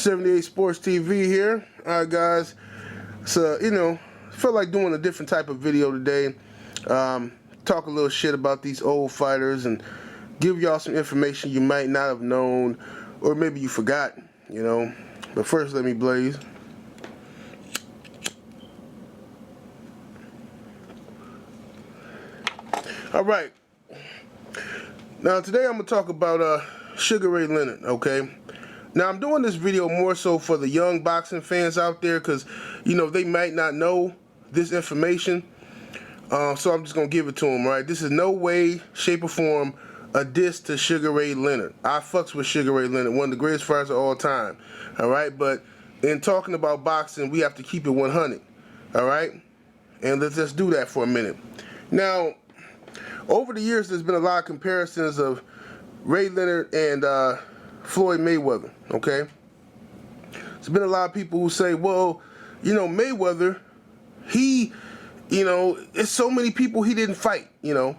78 Sports TV here. Alright guys, so felt like doing a different type of video today. Talk a little shit about these old fighters and give y'all some information you might not have known, or maybe you forgot, But first let me blaze. Alright. Now today I'm going to talk about Sugar Ray Leonard, okay? Now I'm doing this video more so for the young boxing fans out there because, they might not know this information. So I'm just going to give it to them, right? This is no way, shape, or form a diss to Sugar Ray Leonard. I fucks with Sugar Ray Leonard, one of the greatest fighters of all time, alright? But in talking about boxing, we have to keep it 100, alright? And let's just do that for a minute. Now, over the years, there's been a lot of comparisons of Ray Leonard and Floyd Mayweather, okay? There's been a lot of people who say, well, Mayweather, he, it's so many people he didn't fight, And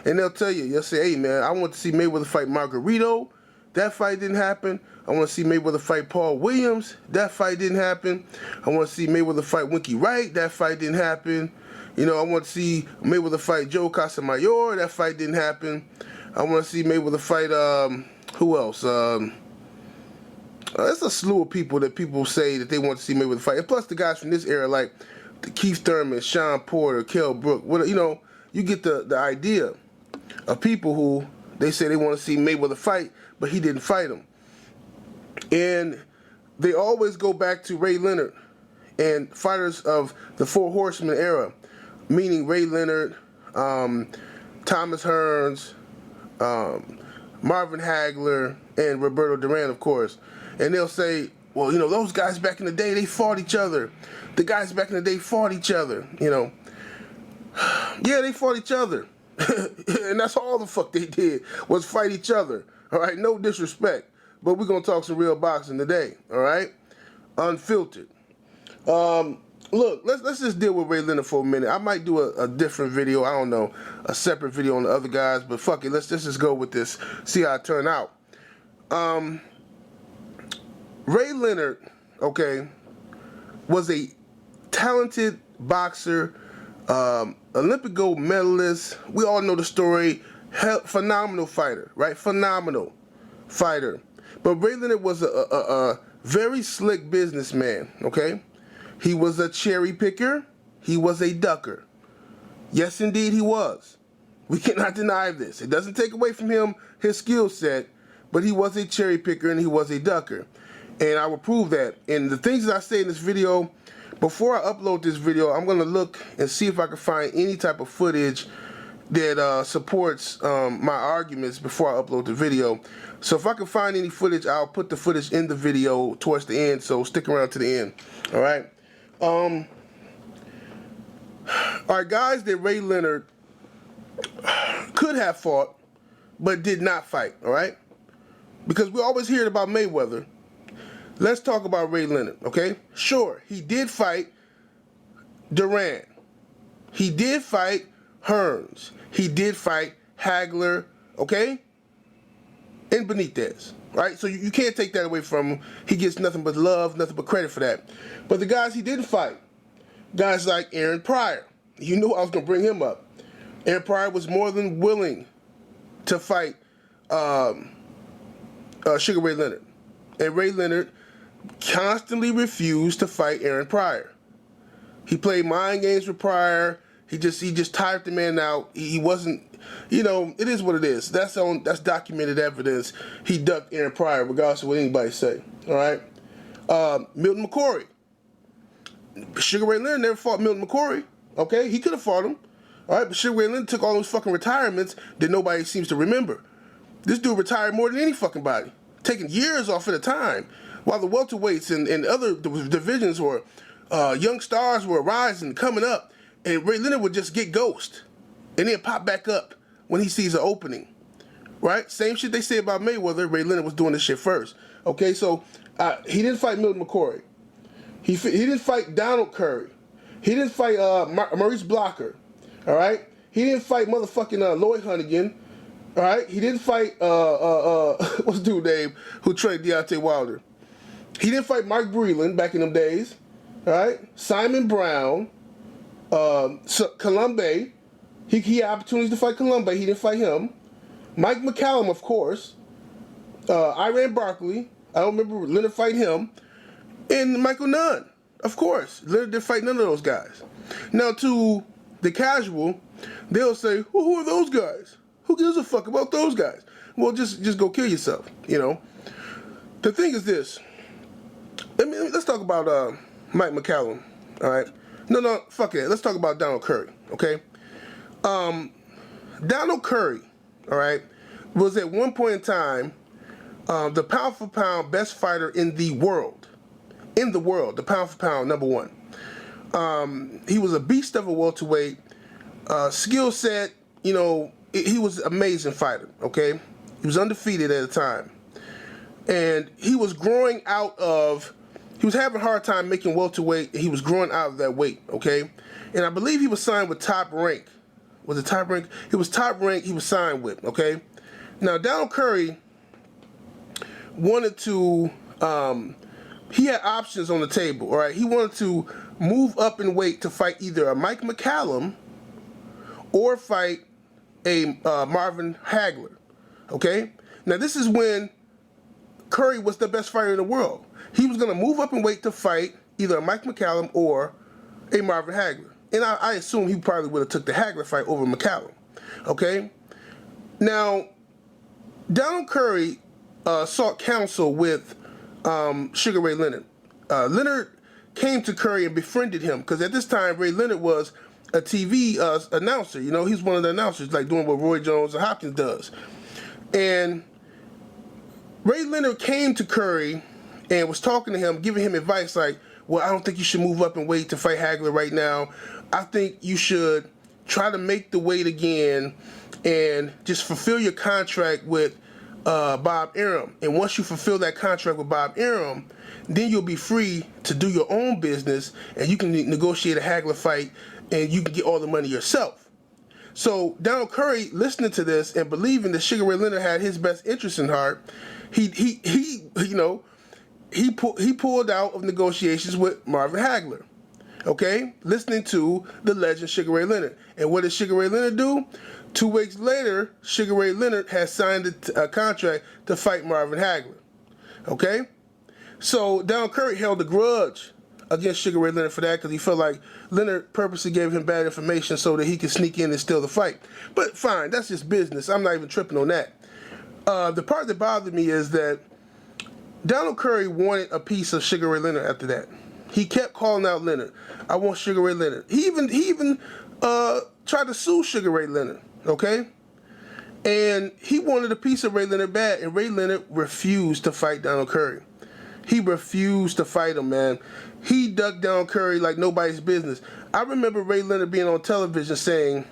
they'll tell you, they'll say, hey, man, I want to see Mayweather fight Margarito. That fight didn't happen. I want to see Mayweather fight Paul Williams. That fight didn't happen. I want to see Mayweather fight Winky Wright. That fight didn't happen. I want to see Mayweather fight Joe Casamayor. That fight didn't happen. I want to see Mayweather fight, who else? There's a slew of people that people say that they want to see Mayweather fight. And plus the guys from this era like Keith Thurman, Sean Porter, Kell Brook. You get the idea of people who they say they want to see Mayweather fight, but he didn't fight him. And they always go back to Ray Leonard and fighters of the Four Horsemen era, meaning Ray Leonard, Thomas Hearns, Marvin Hagler, and Roberto Duran, of course. And they'll say, well, those guys back in the day, they fought each other. The guys back in the day fought each other, Yeah, they fought each other. And that's all the fuck they did, was fight each other. All right, no disrespect. But we're going to talk some real boxing today, all right? Unfiltered. Look, let's just deal with Ray Leonard for a minute. I might do a different video, I don't know, a separate video on the other guys, but fuck it, let's just go with this, see how it turn out. Ray Leonard, okay, was a talented boxer, Olympic gold medalist. We all know the story. Phenomenal fighter, right? Phenomenal fighter. But Ray Leonard was a very slick businessman, okay? He was a cherry picker. He was a ducker. Yes, indeed, he was. We cannot deny this. It doesn't take away from him his skill set, but he was a cherry picker and he was a ducker. And I will prove that. And the things that I say in this video, before I upload this video, I'm going to look and see if I can find any type of footage that supports my arguments before I upload the video. So if I can find any footage, I'll put the footage in the video towards the end, so stick around to the end. All right? Alright, guys that Ray Leonard could have fought, but did not fight, alright? Because we always hear about Mayweather. Let's talk about Ray Leonard, okay? Sure, he did fight Duran. He did fight Hearns. He did fight Hagler, okay? And Benitez, right? So you can't take that away from him. He gets nothing but love, nothing but credit for that. But the guys he didn't fight, guys like Aaron Pryor, you knew I was going to bring him up. Aaron Pryor was more than willing to fight Sugar Ray Leonard. And Ray Leonard constantly refused to fight Aaron Pryor. He played mind games with Pryor. He just tired the man out. He wasn't, it is what it is. That's documented evidence. He ducked Aaron Pryor, regardless of what anybody say. All right. Milton McCory. Sugar Ray Leonard never fought Milton McCory. Okay, he could have fought him. All right, but Sugar Ray Leonard took all those fucking retirements that nobody seems to remember. This dude retired more than any fucking body, taking years off at a time, while the welterweights and other divisions were young stars were rising, coming up. And Ray Leonard would just get ghost and then pop back up when he sees an opening, right? Same shit they say about Mayweather. Ray Leonard was doing this shit first. Okay, so he didn't fight Milton McCory. He didn't fight Donald Curry. He didn't fight Maurice Blocker. All right? He didn't fight motherfucking Lloyd Hunnigan. All right? He didn't fight, what's the dude name who trained Deontay Wilder? He didn't fight Mike Breland back in them days. All right, Simon Brown, Columbe. He had opportunities to fight Columbe. He didn't fight him. Mike McCallum, of course. Iran Barkley. I don't remember Leonard fighting him. And Michael Nunn, of course. Leonard didn't fight none of those guys. Now, to the casual, they'll say, well, who are those guys? Who gives a fuck about those guys? Well, just go kill yourself, you know. The thing is this. Let's talk about Mike McCallum, all right? No, fuck it. Let's talk about Donald Curry, okay? Donald Curry, all right, was at one point in time the pound-for-pound best fighter in the world. In the world, the pound-for-pound number one. He was a beast of a welterweight. Skill set, you know, he was an amazing fighter, okay? He was undefeated at the time. And he was growing out of... He was having a hard time making welterweight. He was growing out of that weight, okay? And I believe he was signed with Top Rank. Was it Top Rank? It was Top Rank he was signed with, okay? Now, Donald Curry wanted to... he had options on the table, all right? He wanted to move up in weight to fight either a Mike McCallum or fight a Marvin Hagler, okay? Now, this is when Curry was the best fighter in the world. He was going to move up in weight to fight either a Mike McCallum or a Marvin Hagler. And I assume he probably would have took the Hagler fight over McCallum, okay? Now, Donald Curry sought counsel with Sugar Ray Leonard. Leonard came to Curry and befriended him because at this time, Ray Leonard was a TV announcer. You know, he's one of the announcers, like doing what Roy Jones and Hopkins does. And Ray Leonard came to Curry and was talking to him, giving him advice like, well, I don't think you should move up and weight to fight Hagler right now. I think you should try to make the weight again and just fulfill your contract with Bob Arum. And once you fulfill that contract with Bob Arum, then you'll be free to do your own business and you can negotiate a Hagler fight and you can get all the money yourself. So Donald Curry, listening to this and believing that Sugar Ray Leonard had his best interest in heart, he pulled out of negotiations with Marvin Hagler, okay? Listening to the legend Sugar Ray Leonard. And what did Sugar Ray Leonard do? 2 weeks later, Sugar Ray Leonard has signed a contract to fight Marvin Hagler, okay? So Donald Curry held a grudge against Sugar Ray Leonard for that because he felt like Leonard purposely gave him bad information so that he could sneak in and steal the fight. But fine, that's just business. I'm not even tripping on that. The part that bothered me is that Donald Curry wanted a piece of Sugar Ray Leonard after that. He kept calling out Leonard. I want Sugar Ray Leonard. He even tried to sue Sugar Ray Leonard, okay? And he wanted a piece of Ray Leonard bad, and Ray Leonard refused to fight Donald Curry. He refused to fight him, man. He ducked Donald Curry like nobody's business. I remember Ray Leonard being on television saying,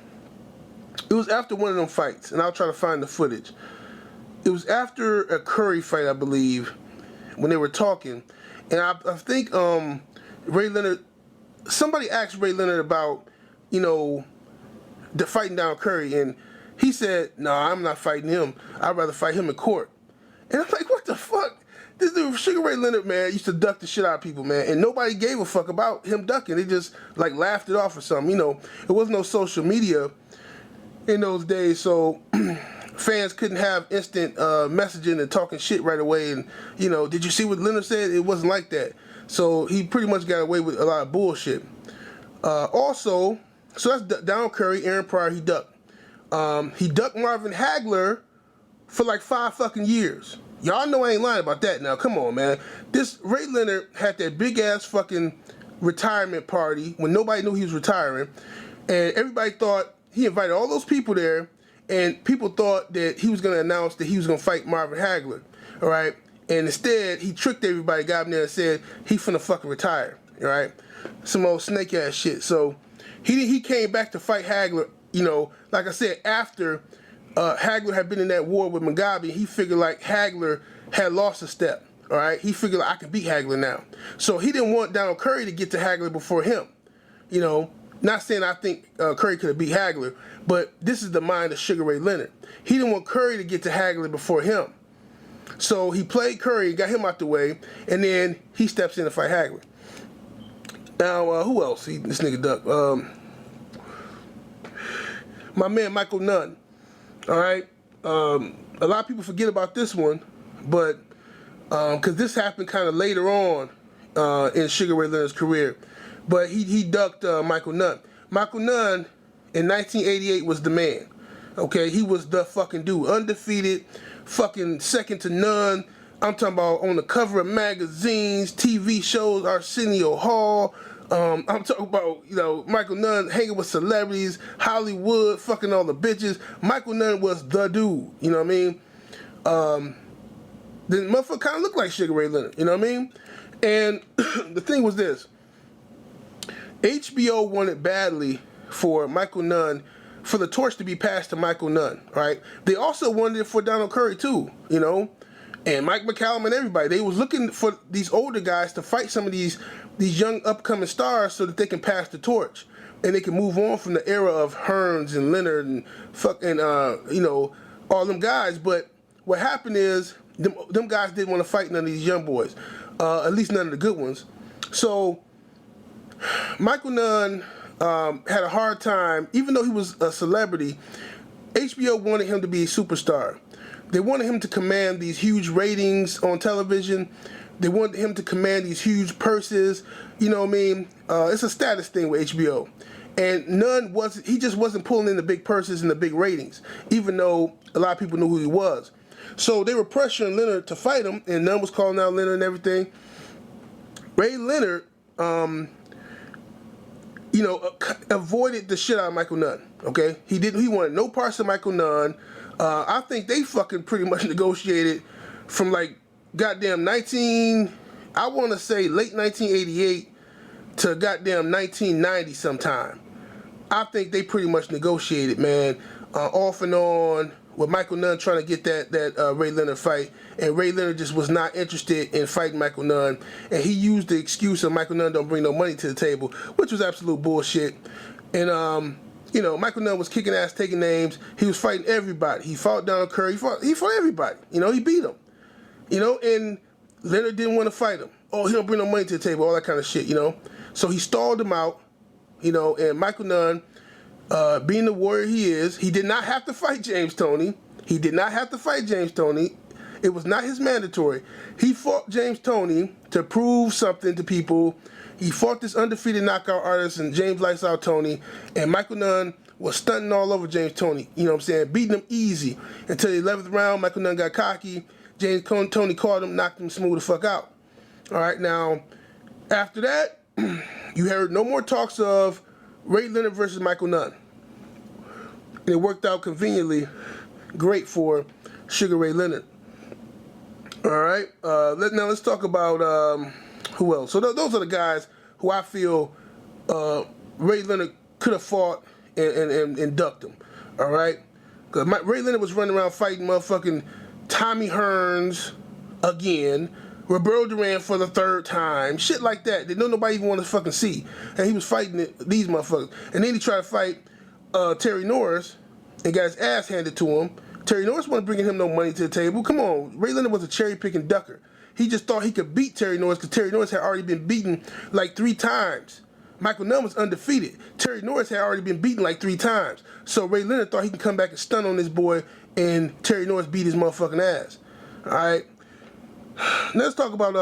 it was after one of them fights, and I'll try to find the footage. It was after a Curry fight, I believe, when they were talking. And I think Ray Leonard, somebody asked Ray Leonard about, you know, the fighting Donald Curry, and he said, no, I'm not fighting him. I'd rather fight him in court. And I'm like, what the fuck? This dude, Sugar Ray Leonard, man, used to duck the shit out of people, man, and nobody gave a fuck about him ducking. They just, like, laughed it off or something. You know, it wasn't no social media in those days, so fans couldn't have instant messaging and talking shit right away. And, you know, did you see what Leonard said? It wasn't like that. So he pretty much got away with a lot of bullshit. Also, so that's Donald Curry, Aaron Pryor, he ducked. He ducked Marvin Hagler for like 5 fucking years. Y'all know I ain't lying about that now. Come on, man. This Ray Leonard had that big-ass fucking retirement party when nobody knew he was retiring. And everybody thought, he invited all those people there, and people thought that he was going to announce that he was going to fight Marvin Hagler, all right? And instead, he tricked everybody, got him there and said he finna fucking retire, all right? Some old snake-ass shit. So he came back to fight Hagler, you know, like I said, after Hagler had been in that war with Mugabe. He figured like Hagler had lost a step, all right? He figured like, I can beat Hagler now. So he didn't want Donald Curry to get to Hagler before him, you know? Not saying I think Curry could have beat Hagler, but this is the mind of Sugar Ray Leonard. He didn't want Curry to get to Hagler before him. So he played Curry, got him out the way, and then he steps in to fight Hagler. Now, who else? This nigga duck. My man Michael Nunn. All right. A lot of people forget about this one, but because this happened kind of later on in Sugar Ray Leonard's career, but he ducked Michael Nunn. Michael Nunn in 1988 was the man. Okay, he was the fucking dude, undefeated, fucking second to none. I'm talking about on the cover of magazines, TV shows, Arsenio Hall. I'm talking about, you know, Michael Nunn hanging with celebrities, Hollywood, fucking all the bitches. Michael Nunn was the dude, you know what I mean? The motherfucker kind of looked like Sugar Ray Leonard, you know what I mean? And the thing was this. HBO wanted badly for Michael Nunn, for the torch to be passed to Michael Nunn, right? They also wanted it for Donald Curry too, you know? And Mike McCallum and everybody. They was looking for these older guys to fight some of these young upcoming stars so that they can pass the torch. And they can move on from the era of Hearns and Leonard and fucking, you know, all them guys. But what happened is, them guys didn't want to fight none of these young boys. At least none of the good ones. So, Michael Nunn had a hard time, even though he was a celebrity. HBO wanted him to be a superstar. They wanted him to command these huge ratings on television. They wanted him to command these huge purses. You know what I mean? It's a status thing with HBO. And Nunn he just wasn't pulling in the big purses and the big ratings, even though a lot of people knew who he was. So they were pressuring Leonard to fight him, and Nunn was calling out Leonard and everything. Ray Leonard, you know, avoided the shit out of Michael Nunn. Okay, he wanted no parts of Michael Nunn. I think they fucking pretty much negotiated from like goddamn I want to say late 1988 to goddamn 1990 sometime. I think they pretty much negotiated, man, off and on, with Michael Nunn trying to get that Ray Leonard fight, and Ray Leonard just was not interested in fighting Michael Nunn, and he used the excuse of Michael Nunn don't bring no money to the table, which was absolute bullshit. And you know, Michael Nunn was kicking ass, taking names. He was fighting everybody. He fought Donald Curry. He fought everybody. You know, he beat him. You know, and Leonard didn't want to fight him. Oh, he don't bring no money to the table, all that kind of shit, you know. So he stalled him out, you know, and Michael Nunn, being the warrior he is, he did not have to fight James Toney. He did not have to fight James Toney. It was not his mandatory. He fought James Toney to prove something to people. He fought this undefeated knockout artist and James Lights Out Toney, and Michael Nunn was stunting all over James Toney, you know what I'm saying, beating him easy. Until the 11th round, Michael Nunn got cocky. James Toney caught him, knocked him smooth the fuck out. All right, now, after that, you heard no more talks of Ray Leonard versus Michael Nunn. And it worked out conveniently great for Sugar Ray Leonard. All right, now let's talk about who else. So those are the guys who I feel Ray Leonard could have fought and ducked him. All right, because Ray Leonard was running around fighting motherfucking Tommy Hearns again, Roberto Duran for the third time, shit like that. That nobody even want to fucking see. And he was fighting these motherfuckers. And then he tried to fight Terry Norris and got his ass handed to him. Terry Norris wasn't bringing him no money to the table. Come on, Ray Leonard was a cherry-picking ducker. He just thought he could beat Terry Norris because Terry Norris had already been beaten like 3 times. Michael Nunn was undefeated. Terry Norris had already been beaten like 3 times. So Ray Leonard thought he could come back and stun on this boy, and Terry Norris beat his motherfucking ass. All right. Let's talk about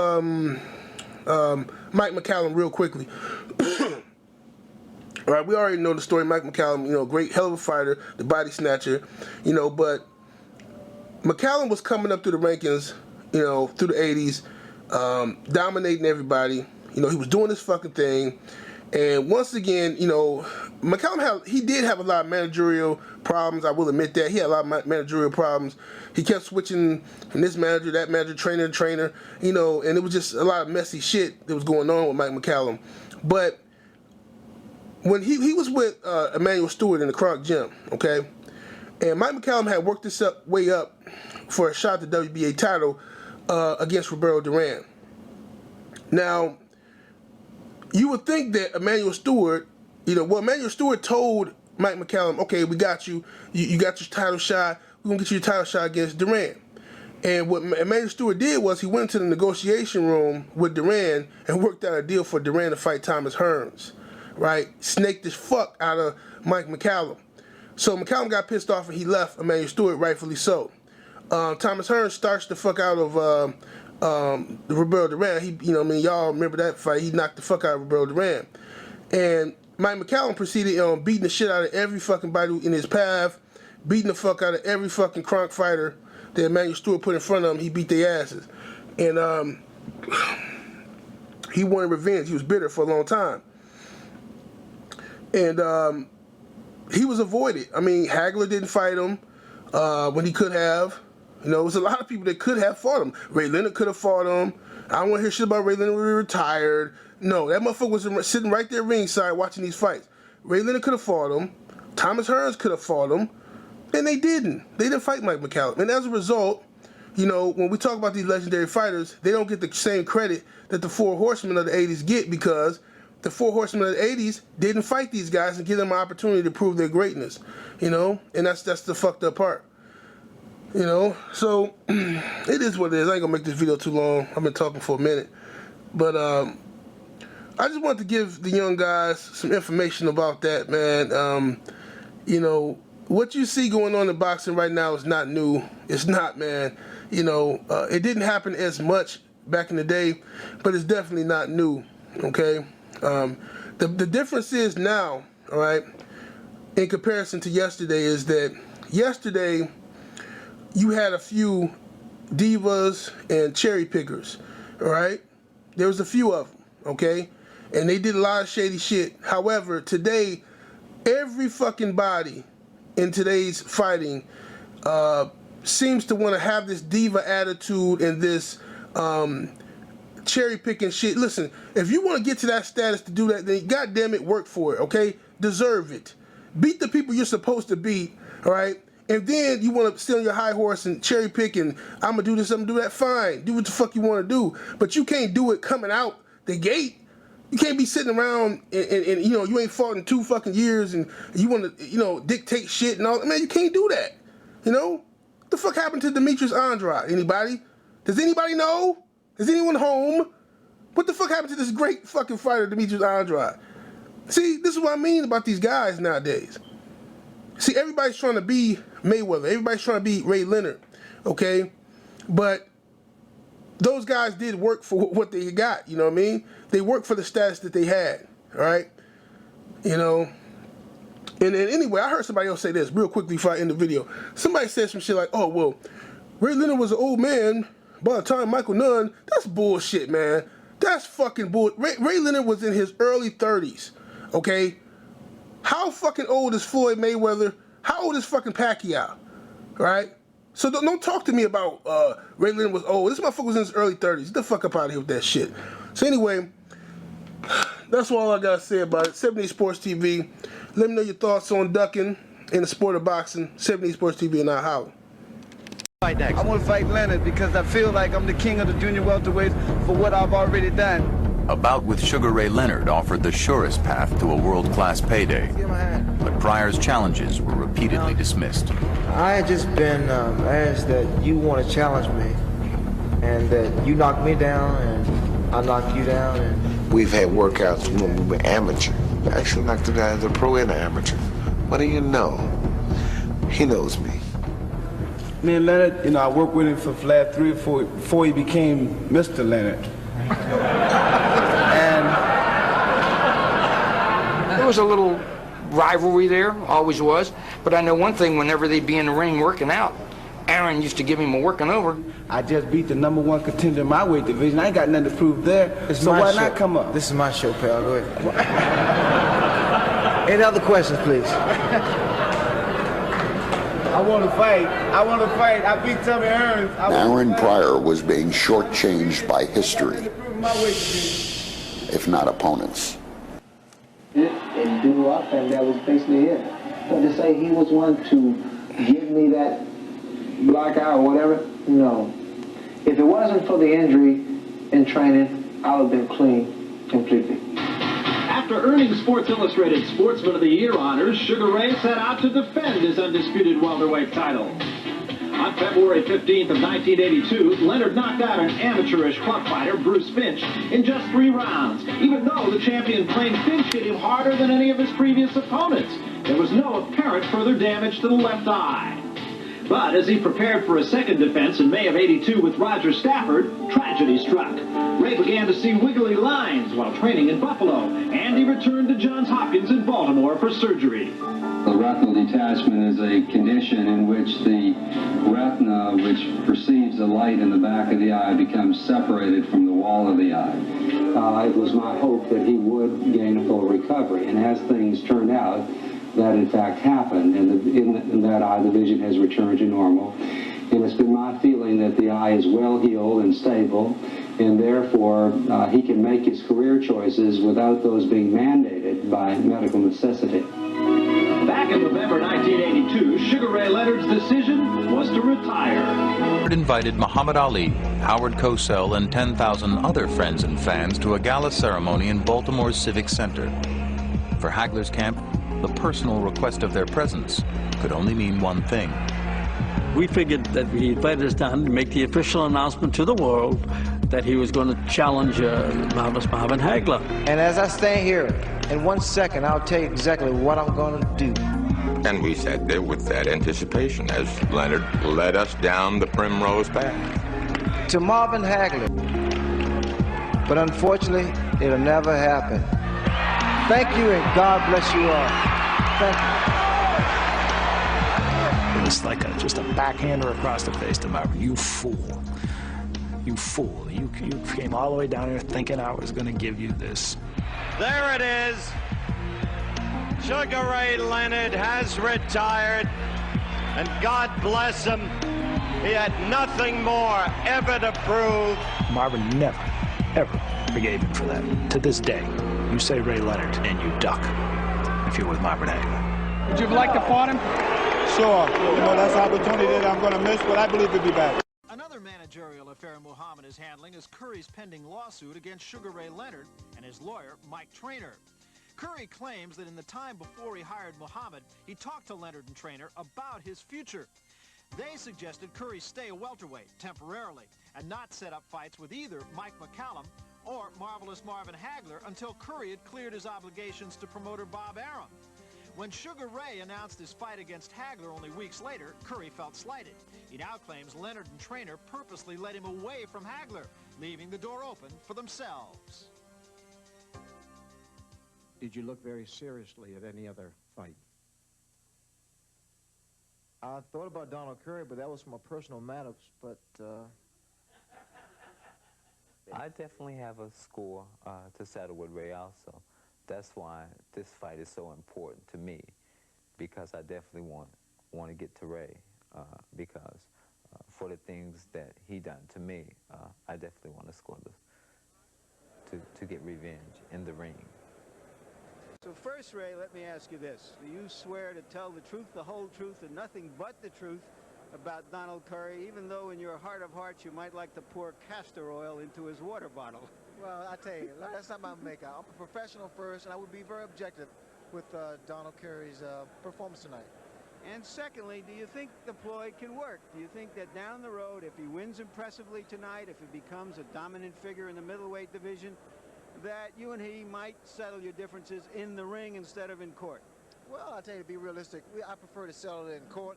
Mike McCallum real quickly. All right, we already know the story. Mike McCallum, you know, great, hell of a fighter, the body snatcher, you know, but McCallum was coming up through the rankings, you know, through the 80s, dominating everybody. You know, he was doing this fucking thing. And once again, you know, McCallum did have a lot of managerial problems. I will admit that. He had a lot of managerial problems. He kept switching from this manager, that manager, trainer to trainer, you know, and it was just a lot of messy shit that was going on with Mike McCallum. But when he was with Emmanuel Stewart in the Croc Gym, okay, and Mike McCallum had worked this way up for a shot at the WBA title against Roberto Duran. Now, you would think that Emmanuel Stewart, you know, well, Emmanuel Stewart told Mike McCallum, okay, we got you. You got your title shot. We're going to get you your title shot against Duran. And what Emmanuel Stewart did was he went to the negotiation room with Duran and worked out a deal for Duran to fight Thomas Hearns, right? Snaked the fuck out of Mike McCallum. So McCallum got pissed off and he left Emmanuel Stewart, rightfully so. Thomas Hearns starched the fuck out of Roberto Duran. He, you know, I mean, y'all remember that fight? He knocked the fuck out of Roberto Duran. And Mike McCallum proceeded beating the shit out of every fucking body in his path, beating the fuck out of every fucking Kronk fighter that Emmanuel Stewart put in front of him. He beat their asses. And he wanted revenge. He was bitter for a long time. And he was avoided. I mean, Hagler didn't fight him when he could have. You know, there was a lot of people that could have fought him. Ray Leonard could have fought him. I don't want to hear shit about Ray Leonard when he retired. No, that motherfucker was sitting right there ringside watching these fights. Ray Leonard could have fought him. Thomas Hearns could have fought him. And they didn't. They didn't fight Mike McCallum. And as a result, you know, when we talk about these legendary fighters, they don't get the same credit that the Four Horsemen of the 80s get, because the Four Horsemen of the 80s didn't fight these guys and give them an opportunity to prove their greatness, you know? And that's the fucked up part, you know? So, it is what it is. I ain't gonna make this video too long. I've been talking for a minute. But, I just want to give the young guys some information about that, man. You know, what you see going on in boxing right now is not new. It's not, man. You know, it didn't happen as much back in the day, but it's definitely not new, okay? The difference is now, all right, in comparison to yesterday, is that yesterday you had a few divas and cherry pickers, all right? There was a few of them, okay? And they did a lot of shady shit. However, today, every fucking body in today's fighting seems to want to have this diva attitude and this cherry picking shit. Listen, if you want to get to that status to do that, then goddamn it, work for it, okay? Deserve it. Beat the people you're supposed to beat, all right? And then you want to sit on your high horse and cherry pick and I'm gonna do this, I'm gonna do that. Fine, do what the fuck you want to do, but you can't do it coming out the gate. You can't be sitting around and you know, you ain't fought in 2 fucking years and you want to, you know, dictate shit and all. Man, you can't do that. You know? What the fuck happened to Demetrius Andrade? Anybody? Does anybody know? Is anyone home? What the fuck happened to this great fucking fighter, Demetrius Andrade? See, this is what I mean about these guys nowadays. See, everybody's trying to be Mayweather. Everybody's trying to be Ray Leonard. Okay? But those guys did work for what they got, you know what I mean? They worked for the status that they had, all right? You know? And anyway, I heard somebody else say this real quickly before I end the video. Somebody said some shit like, oh, well, Ray Leonard was an old man by the time Michael Nunn. That's bullshit, man. That's fucking bull. Ray Leonard was in his early 30s, okay? How fucking old is Floyd Mayweather? How old is fucking Pacquiao, right? So don't talk to me about Ray Leonard was old. This motherfucker was in his early 30s. Get the fuck up out of here with that shit. So anyway, that's all I got to say about it. 70 Sports TV. Let me know your thoughts on ducking in the sport of boxing. 70 Sports TV and I'll holler. I want to fight Leonard because I feel like I'm the king of the junior welterweights for what I've already done. A bout with Sugar Ray Leonard offered the surest path to a world-class payday. But Pryor's challenges were repeatedly dismissed. I had just been asked that you want to challenge me, and that you knock me down, and I knock you down. And we've had workouts when we were amateur. I actually knocked the guy as a pro and an amateur. What do you know? He knows me. Me and Leonard, you know, I worked with him for the last 3 or 4 before he became Mr. Leonard. And there was a little rivalry there, always was. But I know one thing, whenever they'd be in the ring working out, Aaron used to give him a working over. I just beat the #1 contender in my weight division. I ain't got nothing to prove there. So why not come up? This is my show, pal. Go ahead. Any other questions, please? I want to fight. I want to fight. I beat Tommy Hearns. Aaron Pryor was being shortchanged by history, if not opponents. And do up, and that was basically it. So to say he was one to give me that black eye or whatever, no. If it wasn't for the injury in training, I would have been clean completely. After earning Sports Illustrated Sportsman of the Year honors, Sugar Ray set out to defend his undisputed welterweight title. On February 15th of 1982, Leonard knocked out an amateurish club fighter, Bruce Finch, in just 3 rounds, even though the champion claimed Finch hit him harder than any of his previous opponents. There was no apparent further damage to the left eye. But as he prepared for a second defense in May of '82 with Roger Stafford, tragedy struck. Ray began to see wiggly lines while training in Buffalo, and he returned to Johns Hopkins in Baltimore for surgery. The retinal detachment is a condition in which the retina, which perceives the light in the back of the eye, becomes separated from the wall of the eye. It was my hope that he would gain a full recovery, and as things turned out, that in fact happened, and in that eye the vision has returned to normal. And it's been my feeling that the eye is well healed and stable, and therefore he can make his career choices without those being mandated by medical necessity. Back in November 1982, Sugar Ray Leonard's decision was to retire. Leonard invited Muhammad Ali, Howard Cosell, and 10,000 other friends and fans to a gala ceremony in Baltimore's Civic Center. For Hagler's camp, the personal request of their presence could only mean one thing. We figured that he invited us down to make the official announcement to the world that he was going to challenge Marvelous Marvin Hagler. And as I stand here, in 1 second, I'll tell you exactly what I'm going to do. And we sat there with that anticipation as Leonard led us down the primrose path. To Marvin Hagler. But unfortunately, it'll never happen. Thank you, and God bless you all. Thank you. It was like just a backhander across the face to Marvin. You fool. You fool. You came all the way down here thinking I was going to give you this. There it is. Sugar Ray Leonard has retired, and God bless him. He had nothing more ever to prove. Marvin never, ever forgave him for that. To this day, you say Ray Leonard, and you duck if you're with Marvin Hagler. Would you like to fight him? Sure. You know, that's an opportunity that I'm going to miss, but I believe he'll be back. Another managerial affair Muhammad is handling is Curry's pending lawsuit against Sugar Ray Leonard and his lawyer, Mike Traynor. Curry claims that in the time before he hired Muhammad, he talked to Leonard and Traynor about his future. They suggested Curry stay a welterweight temporarily and not set up fights with either Mike McCallum or Marvelous Marvin Hagler until Curry had cleared his obligations to promoter Bob Arum. When Sugar Ray announced his fight against Hagler only weeks later, Curry felt slighted. He now claims Leonard and Traynor purposely led him away from Hagler, leaving the door open for themselves. Did you look very seriously at any other fight? I thought about Donald Curry, but that was from a personal matter, but I definitely have a score to settle with Ray also. That's why this fight is so important to me, because I definitely want to get to Ray, because for the things that he done to me, I definitely want to score to get revenge in the ring. So first, Ray, let me ask you this. Do you swear to tell the truth, the whole truth, and nothing but the truth about Donald Curry, even though in your heart of hearts you might like to pour castor oil into his water bottle? Well, I tell you, that's not my makeup. I'm a professional first, and I would be very objective with Donald Curry's performance tonight. And secondly, do you think the ploy can work? Do you think that down the road, if he wins impressively tonight, if he becomes a dominant figure in the middleweight division, that you and he might settle your differences in the ring instead of in court? Well, I tell you, to be realistic, I prefer to settle it in court.